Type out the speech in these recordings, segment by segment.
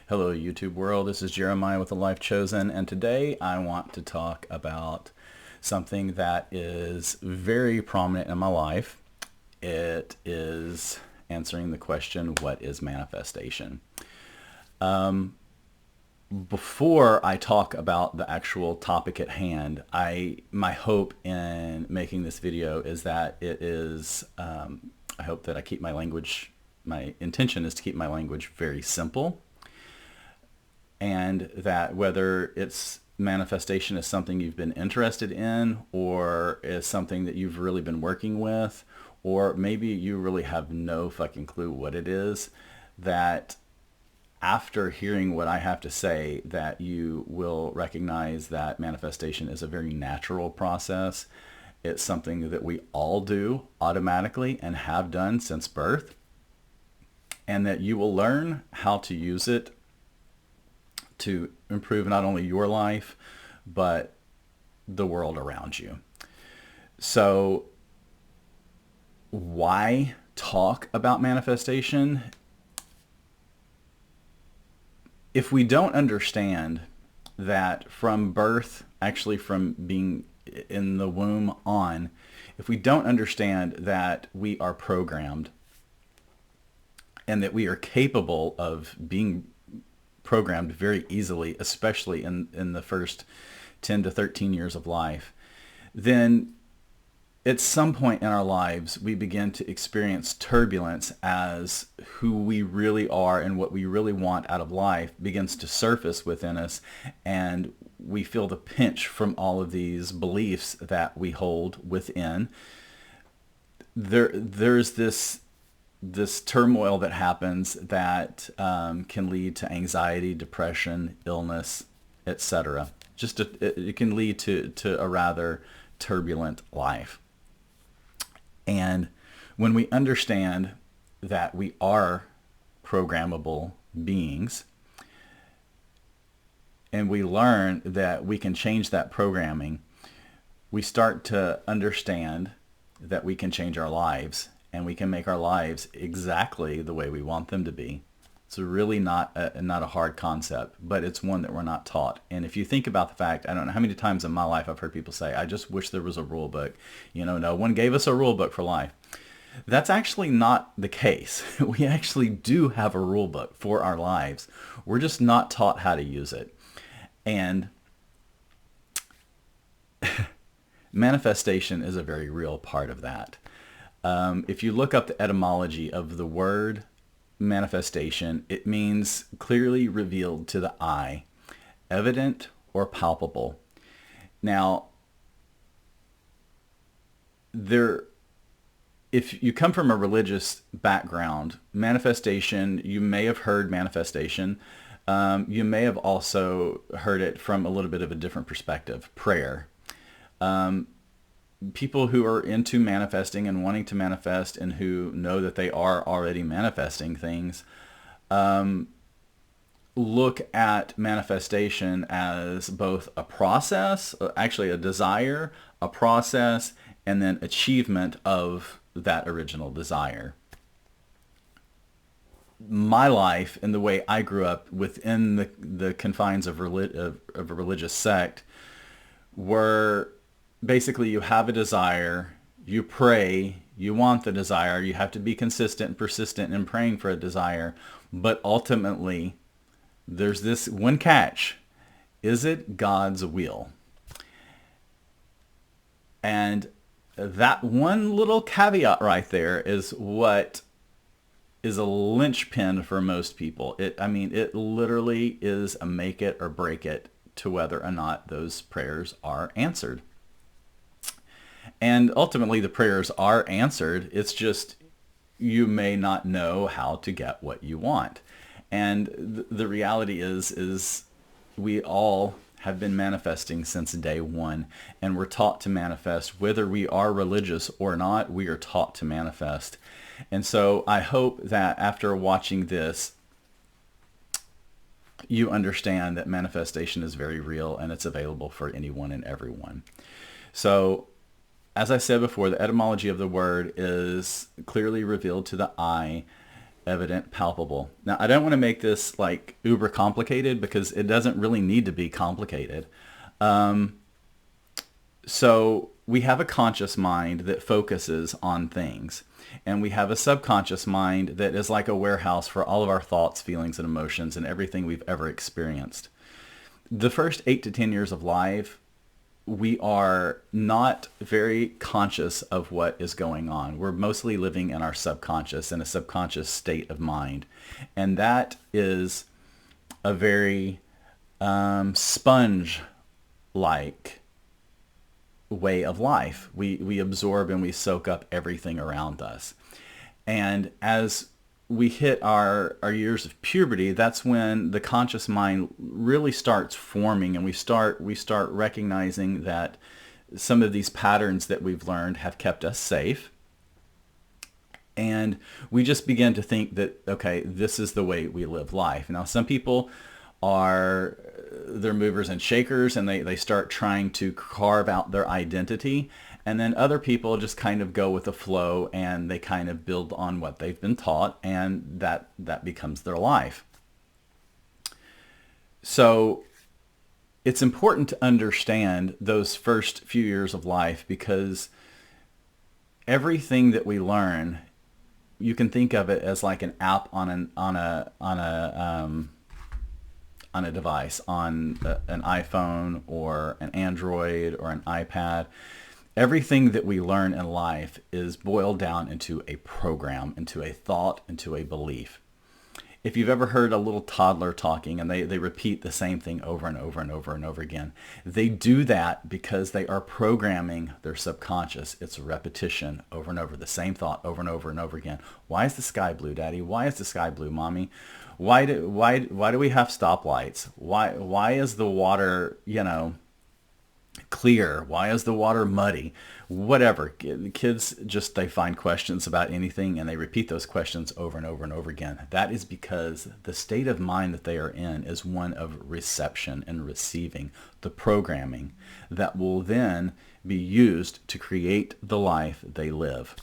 Hello, YouTube world. This is Jeremiah with The Life Chosen, and today I want to talk about something that is very prominent in my life. It is answering the question, what is manifestation? Before I talk about the actual topic at hand, my hope in making this video is that I hope that I keep my intention is to keep my language very simple, and that whether it's manifestation is something you've been interested in or is something that you've really been working with, or maybe you really have no fucking clue what it is, that after hearing what I have to say, that you will recognize that manifestation is a very natural process. It's something that we all do automatically and have done since birth, and that you will learn how to use it to improve not only your life, but the world around you. So why talk about manifestation? If we don't understand that from birth, actually from being in the womb on, if we don't understand that we are programmed and that we are capable of being programmed very easily, especially in the first 10 to 13 years of life, then at some point in our lives, we begin to experience turbulence as who we really are and what we really want out of life begins to surface within us. And we feel the pinch from all of these beliefs that we hold within. There's this turmoil that happens that can lead to anxiety, depression, illness, etc. It can lead to a rather turbulent life. And when we understand that we are programmable beings, and we learn that we can change that programming, we start to understand that we can change our lives, and we can make our lives exactly the way we want them to be. It's really not a hard concept, but it's one that we're not taught. And if you think about the fact, I don't know how many times in my life I've heard people say, I just wish there was a rule book. No one gave us a rule book for life. That's actually not the case. We actually do have a rule book for our lives. We're just not taught how to use it. And manifestation is a very real part of that. If you look up the etymology of the word manifestation, it means clearly revealed to the eye, evident or palpable. Now, if you come from a religious background, manifestation, you may have heard manifestation. You may have also heard it from a little bit of a different perspective, prayer. People who are into manifesting and wanting to manifest and who know that they are already manifesting things look at manifestation as both a process, actually a desire, a process, and then achievement of that original desire. My life and the way I grew up within the confines of a religious sect were basically, you have a desire, you pray, you want the desire, you have to be consistent and persistent in praying for a desire, but ultimately there's this one catch: is it God's will? And that one little caveat right there is what is a linchpin for most people. It literally is a make it or break it to whether or not those prayers are answered. And ultimately the prayers are answered. It's just you may not know how to get what you want. And the reality is we all have been manifesting since day one, and we're taught to manifest. Whether we are religious or not, we are taught to manifest. And so I hope that after watching this, you understand that manifestation is very real and it's available for anyone and everyone. So, as I said before, the etymology of the word is clearly revealed to the eye, evident, palpable. Now, I don't want to make this like uber complicated because it doesn't really need to be complicated. So we have a conscious mind that focuses on things, and we have a subconscious mind that is like a warehouse for all of our thoughts, feelings, and emotions and everything we've ever experienced. The first 8 to 10 years of life, we are not very conscious of what is going on. We're mostly living in our subconscious, in a subconscious state of mind. And that is a very sponge-like way of life. We absorb and we soak up everything around us. And as we hit our years of puberty, that's when the conscious mind really starts forming, and we start recognizing that some of these patterns that we've learned have kept us safe. And we just begin to think that, okay, this is the way we live life. Now, some people they're movers and shakers, and they start trying to carve out their identity. And then other people just kind of go with the flow, and they kind of build on what they've been taught, and that becomes their life. So it's important to understand those first few years of life, because everything that we learn, you can think of it as like an app on a device, on an iPhone or an Android or an iPad. Everything that we learn in life is boiled down into a program, into a thought, into a belief. If you've ever heard a little toddler talking and they repeat the same thing over and over and over and over again, they do that because they are programming their subconscious. It's repetition over and over, the same thought over and over and over again. Why is the sky blue, Daddy? Why is the sky blue, Mommy? Why do we have stoplights? Why is the water, clear? Why is the water muddy? Whatever. Kids they find questions about anything, and they repeat those questions over and over and over again. That is because the state of mind that they are in is one of reception and receiving the programming that will then be used to create the life they live.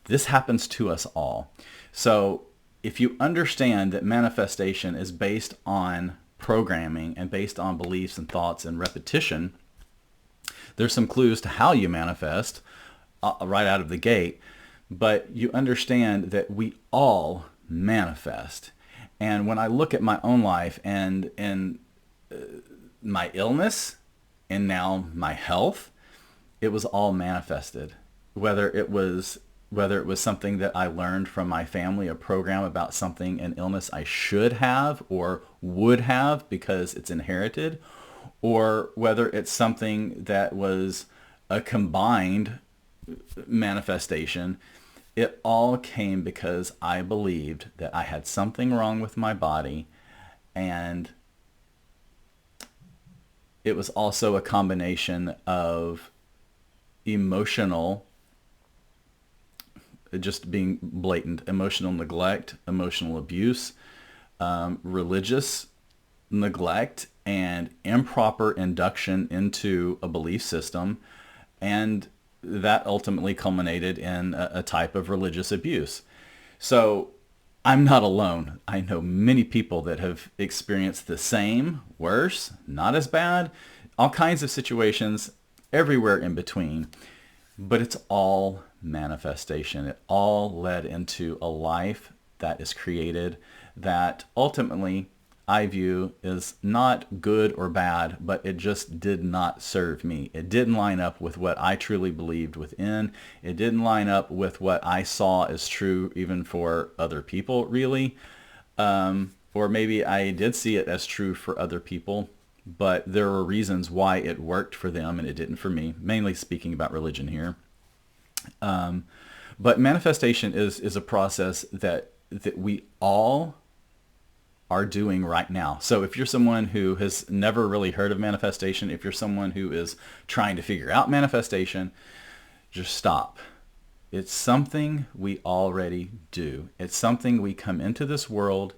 This happens to us all. So if you understand that manifestation is based on programming and based on beliefs and thoughts and repetition, there's some clues to how you manifest right out of the gate, but you understand that we all manifest. And when I look at my own life and my illness and now my health, it was all manifested. Whether it was something that I learned from my family, a program about something, an illness I should have or would have because it's inherited, or whether it's something that was a combined manifestation, it all came because I believed that I had something wrong with my body, and it was also a combination of emotional, just being blatant, emotional neglect, emotional abuse, religious neglect, and improper induction into a belief system, and that ultimately culminated in a type of religious abuse. So I'm not alone. I know many people that have experienced the same, worse, not as bad, all kinds of situations, everywhere in between. But it's all manifestation. It all led into a life that is created that ultimately I view is not good or bad, but it just did not serve me. It didn't line up with what I truly believed within. It didn't line up with what I saw as true even for other people, really. Or maybe I did see it as true for other people, but there were reasons why it worked for them and it didn't for me, mainly speaking about religion here. But manifestation is a process that we all are doing right now. So if you're someone who has never really heard of manifestation, if you're someone who is trying to figure out manifestation, just stop. It's something we already do. It's something we come into this world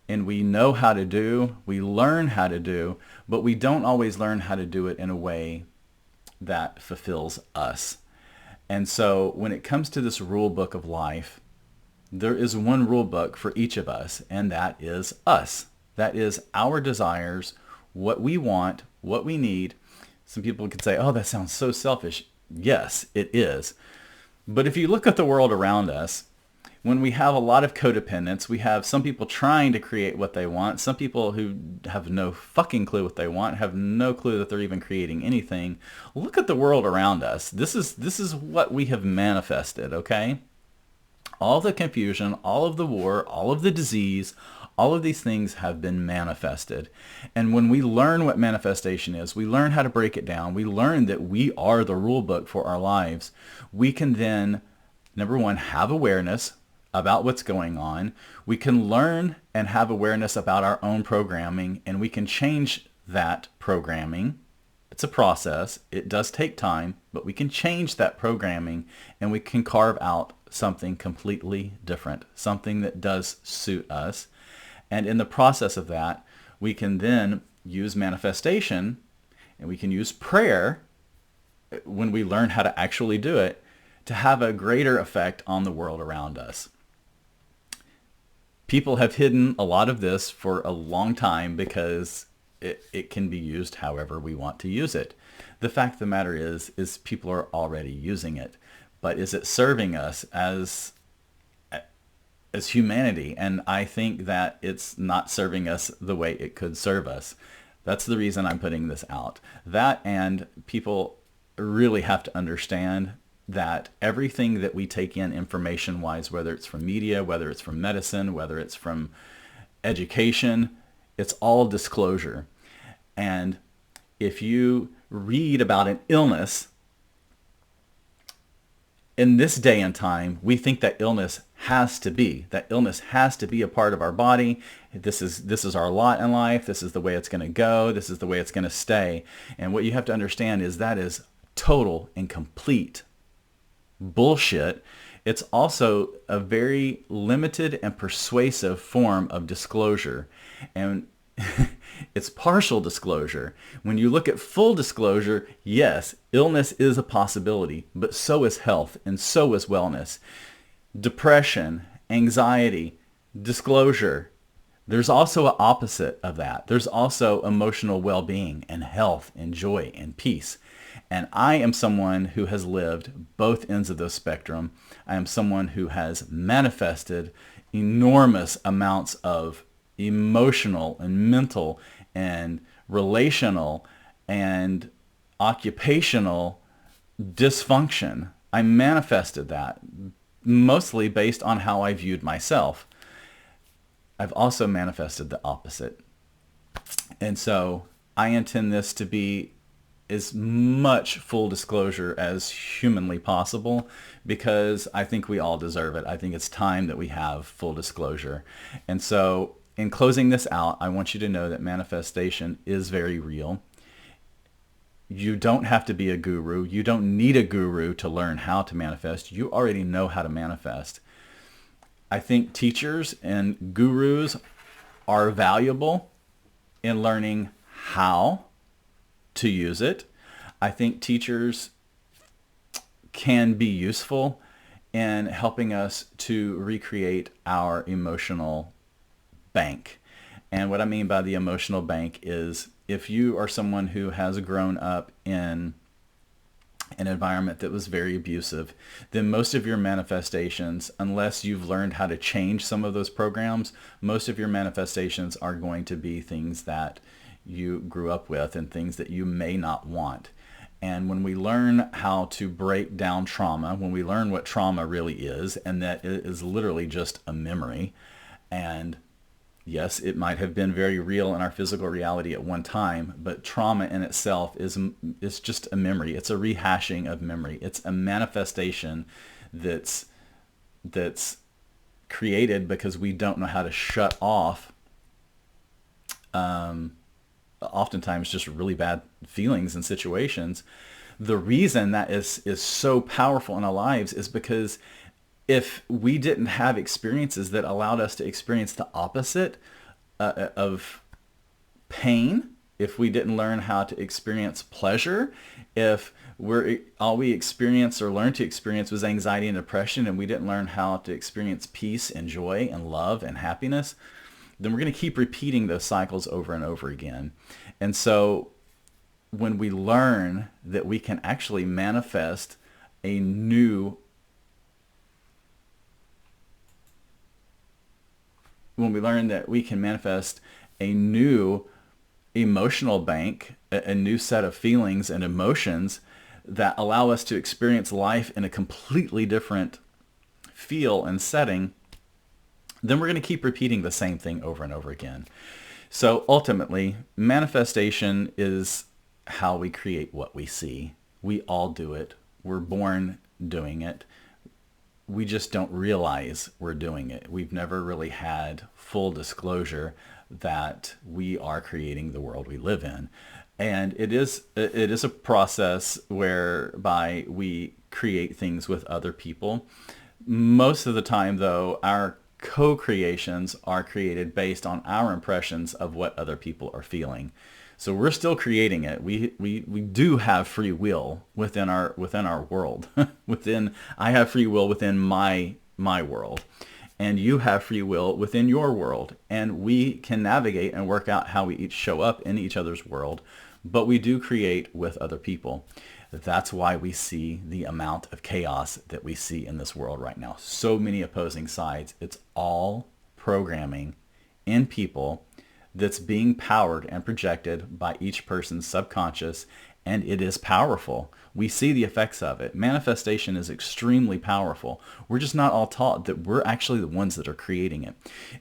and we know how to do, we learn how to do, but we don't always learn how to do it in a way that fulfills us. And so when it comes to this rule book of life, There is one rule book for each of us, and that is us. That is our desires, what we want, what we need. Some people could say, oh, that sounds so selfish. Yes, it is. But if you look at the world around us, when we have a lot of codependence, we have some people trying to create what they want, some people who have no fucking clue what they want, have no clue that they're even creating anything. Look at the world around us. This is what we have manifested, okay? All the confusion, all of the war, all of the disease, all of these things have been manifested. And when we learn what manifestation is, we learn how to break it down, we learn that we are the rule book for our lives, we can then, number one, have awareness about what's going on. We can learn and have awareness about our own programming, and we can change that programming. It's a process. It does take time, but we can change that programming and we can carve out something completely different, something that does suit us. And in the process of that, we can then use manifestation and we can use prayer when we learn how to actually do it to have a greater effect on the world around us. People have hidden a lot of this for a long time because it can be used however we want to use it. The fact of the matter is people are already using it. But is it serving us as humanity? And I think that it's not serving us the way it could serve us. That's the reason I'm putting this out. That, and people really have to understand that everything that we take in information-wise, whether it's from media, whether it's from medicine, whether it's from education, it's all disclosure. And if you read about an illness, in this day and time, we think that illness has to be a part of our body. This is our lot in life. This is the way it's going to go. This is the way it's going to stay. And what you have to understand is that is total and complete bullshit. It's also a very limited and persuasive form of disclosure. And it's partial disclosure. When you look at full disclosure, yes, illness is a possibility, but so is health and so is wellness. Depression, anxiety, disclosure. There's also an opposite of that. There's also emotional well-being and health and joy and peace. And I am someone who has lived both ends of the spectrum. I am someone who has manifested enormous amounts of emotional and mental and relational and occupational dysfunction. I manifested that mostly based on how I viewed myself. I've also manifested the opposite. And so I intend this to be as much full disclosure as humanly possible because I think we all deserve it. I think it's time that we have full disclosure. And so in closing this out, I want you to know that manifestation is very real. You don't have to be a guru. You don't need a guru to learn how to manifest. You already know how to manifest. I think teachers and gurus are valuable in learning how to use it. I think teachers can be useful in helping us to recreate our emotional bank. And what I mean by the emotional bank is if you are someone who has grown up in an environment that was very abusive, then most of your manifestations, unless you've learned how to change some of those programs, most of your manifestations are going to be things that you grew up with and things that you may not want. And when we learn how to break down trauma, when we learn what trauma really is, and that it is literally just a memory, and yes, it might have been very real in our physical reality at one time, but trauma in itself is just a memory. It's a rehashing of memory. It's a manifestation that's created because we don't know how to shut off oftentimes just really bad feelings and situations. The reason that is so powerful in our lives is because if we didn't have experiences that allowed us to experience the opposite of pain, if we didn't learn how to experience pleasure, if all we experience or learn to experience was anxiety and depression, and we didn't learn how to experience peace and joy and love and happiness, then we're going to keep repeating those cycles over and over again. And so when we learn that we can actually manifest a new emotional bank, a new set of feelings and emotions that allow us to experience life in a completely different feel and setting, then we're going to keep repeating the same thing over and over again. So ultimately, manifestation is how we create what we see. We all do it. We're born doing it. We just don't realize we're doing it. We've never really had full disclosure that we are creating the world we live in. And it is a process whereby we create things with other people. Most of the time, though, our co-creations are created based on our impressions of what other people are feeling. So we're still creating it. We do have free will within our world. I have free will within my world, and you have free will within your world, and we can navigate and work out how we each show up in each other's world, but we do create with other people. That's why we see the amount of chaos that we see in this world right now. So many opposing sides. It's all programming in people that's being powered and projected by each person's subconscious, and it is powerful. We see the effects of it. Manifestation is extremely powerful. We're just not all taught that we're actually the ones that are creating it.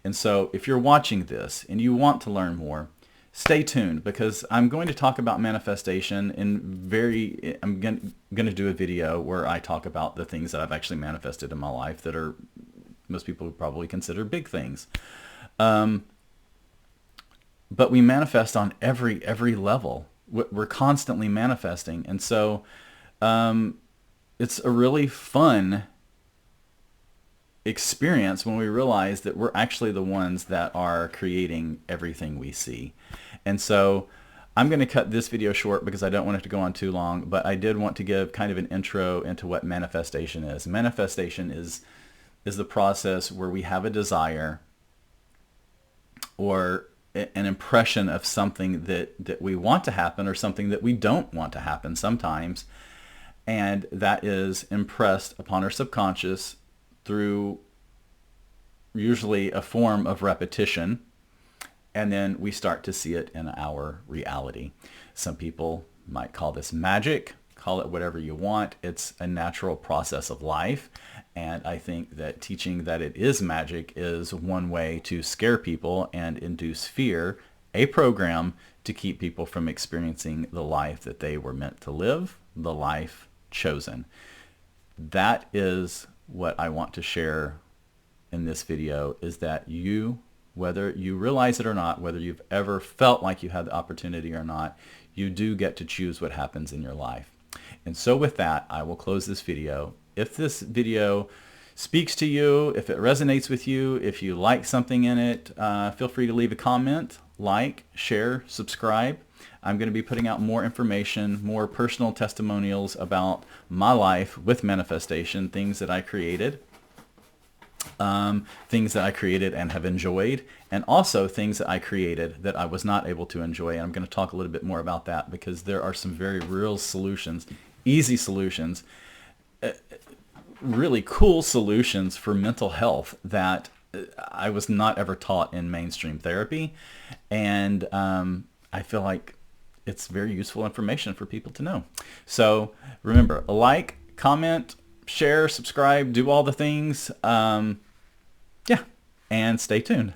And so if you're watching this and you want to learn more, stay tuned, because I'm going to talk about manifestation I'm going to do a video where I talk about the things that I've actually manifested in my life that are most people would probably consider big things. But we manifest on every level. We're constantly manifesting. And so it's a really fun experience when we realize that we're actually the ones that are creating everything we see. And so I'm going to cut this video short because I don't want it to go on too long, but I did want to give kind of an intro into what manifestation is. Manifestation is the process where we have a desire or an impression of something that we want to happen, or something that we don't want to happen sometimes, and that is impressed upon our subconscious through usually a form of repetition, and then we start to see it in our reality. Some people might call this magic, call it whatever you want. It's a natural process of life, and I think that teaching that it is magic is one way to scare people and induce fear, a program to keep people from experiencing the life that they were meant to live, the life chosen. That is what I want to share in this video, is that you, whether you realize it or not, whether you've ever felt like you had the opportunity or not, you do get to choose what happens in your life. And so with that, I will close this video. If this video speaks to you, if it resonates with you, if you like something in it, feel free to leave a comment, like, share, subscribe. I'm going to be putting out more information, more personal testimonials about my life with manifestation, things that I created and have enjoyed, and also things that I created that I was not able to enjoy. And I'm going to talk a little bit more about that, because there are some very real solutions, easy solutions, really cool solutions for mental health that I was not ever taught in mainstream therapy. And I feel like it's very useful information for people to know. So remember, like, comment, share, subscribe, do all the things. Yeah, and stay tuned.